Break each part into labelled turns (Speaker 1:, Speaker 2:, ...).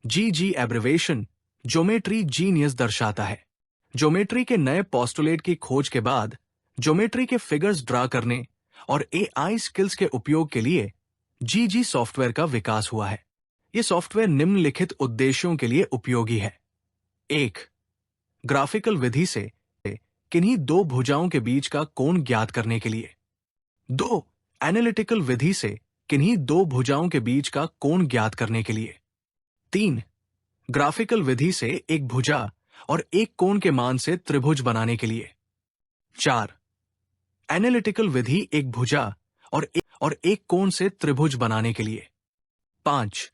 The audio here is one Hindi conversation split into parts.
Speaker 1: जी एब्रिवेशन ज्योमेट्री जीनियस दर्शाता है। ज्योमेट्री के नए पोस्टुलेट की खोज के बाद ज्योमेट्री के फिगर्स ड्रा करने और एआई स्किल्स के उपयोग के लिए जी सॉफ्टवेयर का विकास हुआ है। यह सॉफ्टवेयर निम्नलिखित उद्देश्यों के लिए उपयोगी है। 1. ग्राफिकल विधि से किन्हीं दो भुजाओं के बीच का कोण ज्ञात करने के लिए। 2. एनालिटिकल विधि से किन्हीं दो भुजाओं के बीच का कोण ज्ञात करने के लिए। 3. ग्राफिकल विधि से एक भुजा और एक कोण के मान से त्रिभुज बनाने के लिए। 4. एनालिटिकल विधि एक भुजा और एक कोण से त्रिभुज बनाने के लिए। 5.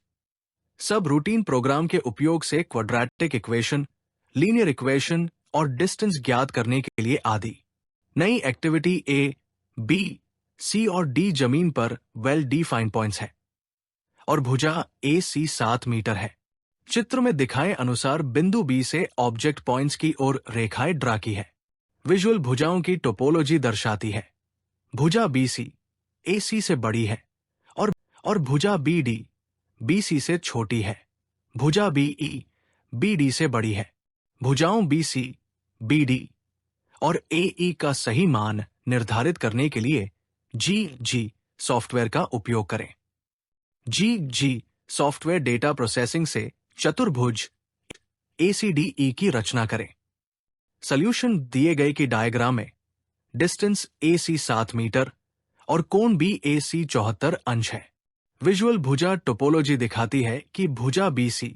Speaker 1: सब रूटीन प्रोग्राम के उपयोग से क्वाड्रेटिक इक्वेशन, लीनियर इक्वेशन और डिस्टेंस ज्ञात करने के लिए आदि। नई एक्टिविटी ए, बी, सी और डी जमीन पर वेल डिफाइंड पॉइंट्स है और भुजा ए सी 7 मीटर है। चित्र में दिखाए अनुसार बिंदु बी से ऑब्जेक्ट पॉइंट्स की ओर रेखाएं ड्रा की है। विजुअल भुजाओं की टोपोलॉजी दर्शाती है। भुजा बी सी ए सी से बड़ी है और भुजा बी डी बी सी से छोटी है। भुजा बी ई बी डी से बड़ी है। भुजाओं बी सी, बी डी और ए ई का सही मान निर्धारित करने के लिए जी सॉफ्टवेयर का उपयोग करें। जी सॉफ्टवेयर डेटा प्रोसेसिंग से चतुर्भुज ACDE की रचना करें। सॉल्यूशन दिए गए की डायग्राम में डिस्टेंस AC 7 मीटर और कोण BAC 74 अंश है। विजुअल भुजा टोपोलॉजी दिखाती है कि भुजा BC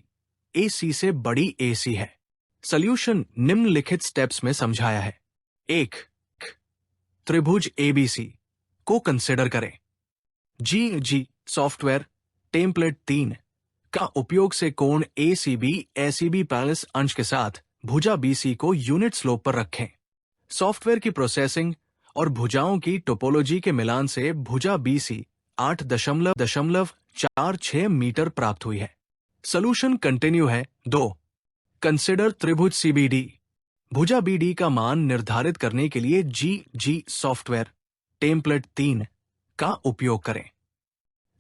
Speaker 1: AC से बड़ी AC है। सॉल्यूशन निम्नलिखित स्टेप्स में समझाया है। 1. त्रिभुज ABC को कंसिडर करें। जी सॉफ्टवेयर टेम्पलेट 3 का उपयोग से कोण ACB पैरेलल अंश के साथ भुजा BC को यूनिट स्लोप पर रखें। सॉफ्टवेयर की प्रोसेसिंग और भुजाओं की टोपोलॉजी के मिलान से भुजा BC 8.46 मीटर प्राप्त हुई है। सॉल्यूशन कंटिन्यू है। 2. कंसिडर त्रिभुज CBD। भुजा BD का मान निर्धारित करने के लिए जी सॉफ्टवेयर टेम्पलेट 3 का उपयोग करें।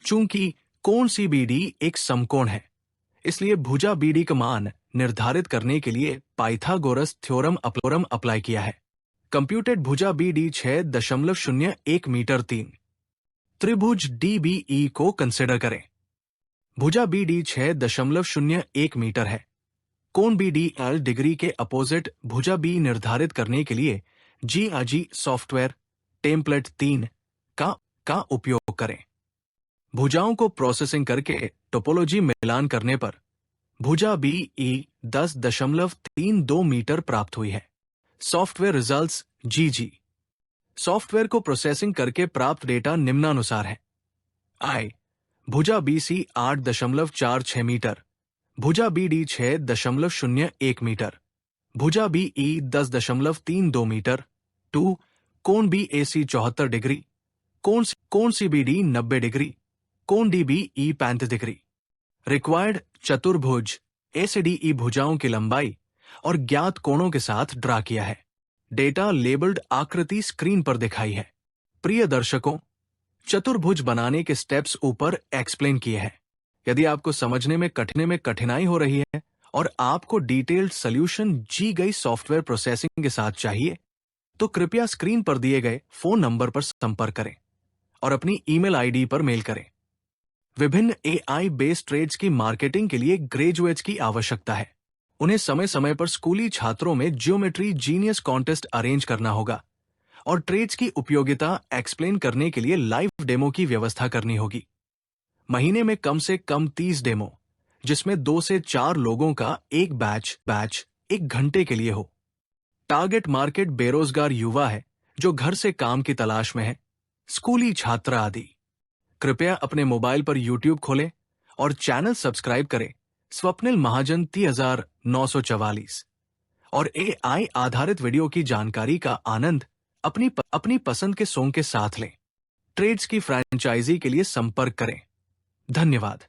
Speaker 1: चूंकि कोण CBD एक समकोण है, इसलिए भुजा BD का मान निर्धारित करने के लिए पाइथागोरस थ्योरम अप्लाई किया है। कंप्यूटेड भुजा BD 6.01 मीटर 3। त्रिभुज DBE को कंसिडर करें। भुजा BD 6.01 मीटर है। कोण BDL डिग्री के अपोजिट भुजा B निर्धारित करने के लिए जी सॉफ्टवेयर टेम्पलेट 3 का उपयोग करें। भुजाओं को प्रोसेसिंग करके टोपोलॉजी मिलान करने पर भुजा BE 10.32 मीटर प्राप्त हुई है। सॉफ्टवेयर रिजल्ट्स जी सॉफ्टवेयर को प्रोसेसिंग करके प्राप्त डेटा निम्नानुसार है। I. भुजा BC 8.46 मीटर, भुजा BD 6.01 मीटर, भुजा BE 10.32 मीटर। 2. कोण BAC 74 डिग्री, कोण CBD 90 डिग्री, कोण DBE 35 डिग्री। रिक्वायर्ड चतुर्भुज ACDE भुजाओं की लंबाई और ज्ञात कोणों के साथ ड्रा किया है। डेटा लेबल्ड आकृति स्क्रीन पर दिखाई है। प्रिय दर्शकों, चतुर्भुज बनाने के स्टेप्स ऊपर एक्सप्लेन किए हैं। यदि आपको समझने में कठिनाई हो रही है और आपको डिटेल्ड सॉल्यूशन जी गई सॉफ्टवेयर प्रोसेसिंग के साथ चाहिए, तो कृपया स्क्रीन पर दिए गए फोन नंबर पर संपर्क करें और अपनी ईमेल आईडी पर मेल करें। विभिन्न AI बेस्ड ट्रेड्स की मार्केटिंग के लिए ग्रेजुएट्स की आवश्यकता है। उन्हें समय समय पर स्कूली छात्रों में ज्योमेट्री जीनियस कॉन्टेस्ट अरेंज करना होगा और ट्रेड्स की उपयोगिता एक्सप्लेन करने के लिए लाइव डेमो की व्यवस्था करनी होगी। महीने में कम से कम 30 डेमो, जिसमें 2 से 4 लोगों का एक बैच 1 घंटे के लिए हो। टारगेट मार्केट बेरोजगार युवा है जो घर से काम की तलाश में है, स्कूली छात्र आदि। कृपया अपने मोबाइल पर YouTube खोलें और चैनल सब्सक्राइब करें स्वप्निल महाजन 3944 और AI आधारित वीडियो की जानकारी का आनंद अपनी पसंद के सॉन्ग के साथ लें। ट्रेड्स की फ्रेंचाइजी के लिए संपर्क करें। धन्यवाद।